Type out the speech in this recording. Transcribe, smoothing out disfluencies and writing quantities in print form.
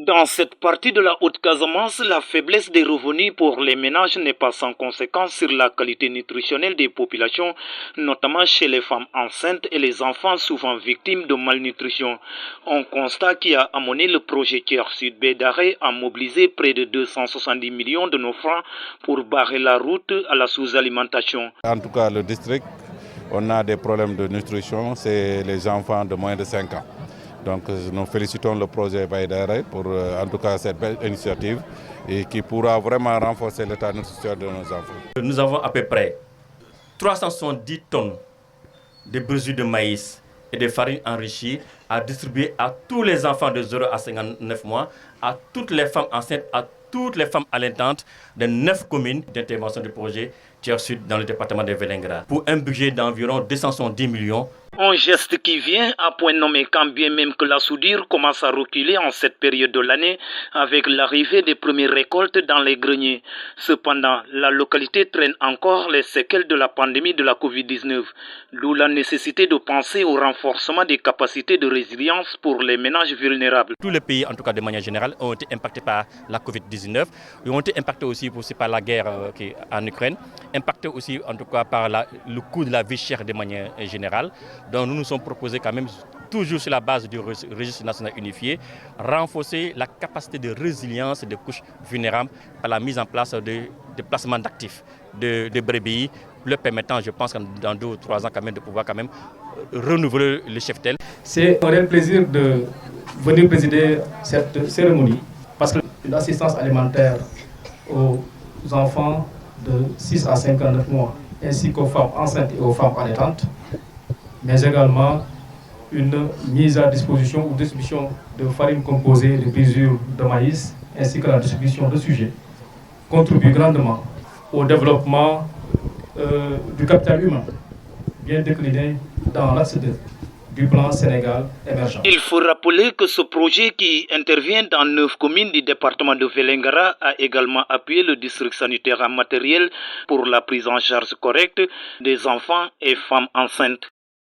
Dans cette partie de la Haute-Casamance, la faiblesse des revenus pour les ménages n'est pas sans conséquence sur la qualité nutritionnelle des populations, notamment chez les femmes enceintes et les enfants souvent victimes de malnutrition. Un constat qui a amené le projet Tiers Sud Bédaré à mobiliser près de 270 millions de nos francs pour barrer la route à la sous-alimentation. En tout cas, le district, on a des problèmes de nutrition, c'est les enfants de moins de 5 ans. Donc nous félicitons le projet Baïdare pour en tout cas cette belle initiative et qui pourra vraiment renforcer l'état nutritionnel de nos enfants. Nous avons à peu près 370 tonnes de brusures de maïs et de farine enrichie à distribuer à tous les enfants de 0 à 59 mois, à toutes les femmes enceintes, à toutes les femmes allaitantes de 9 communes d'intervention du projet Tiers Sud dans le département de Vélingara pour un budget d'environ 270 millions. Un geste qui vient à point nommé quand bien même que la soudure commence à reculer en cette période de l'année avec l'arrivée des premières récoltes dans les greniers. Cependant, la localité traîne encore les séquelles de la pandémie de la Covid-19, d'où la nécessité de penser au renforcement des capacités de résilience pour les ménages vulnérables. Tous les pays, en tout cas de manière générale, ont été impactés par la Covid-19, ils ont été impactés aussi par la guerre en Ukraine, impactés aussi en tout cas par le coût de la vie chère de manière générale. Donc nous nous sommes proposés quand même, toujours sur la base du registre national unifié, renforcer la capacité de résilience des couches vulnérables par la mise en place de placements d'actifs, de brebis, leur permettant, je pense, dans 2 ou 3 ans quand même, de pouvoir quand même renouveler le cheptel. C'est un réel plaisir de venir présider cette cérémonie parce que l'assistance alimentaire aux enfants de 6 à 59 mois ainsi qu'aux femmes enceintes et aux femmes allaitantes, mais également une mise à disposition ou distribution de farine composée de brusures de maïs ainsi que la distribution de sujets contribue grandement au développement du capital humain bien décliné dans l'axe du plan Sénégal émergent. Il faut rappeler que ce projet qui intervient dans 9 communes du département de Vélingara a également appuyé le district sanitaire en matériel pour la prise en charge correcte des enfants et femmes enceintes.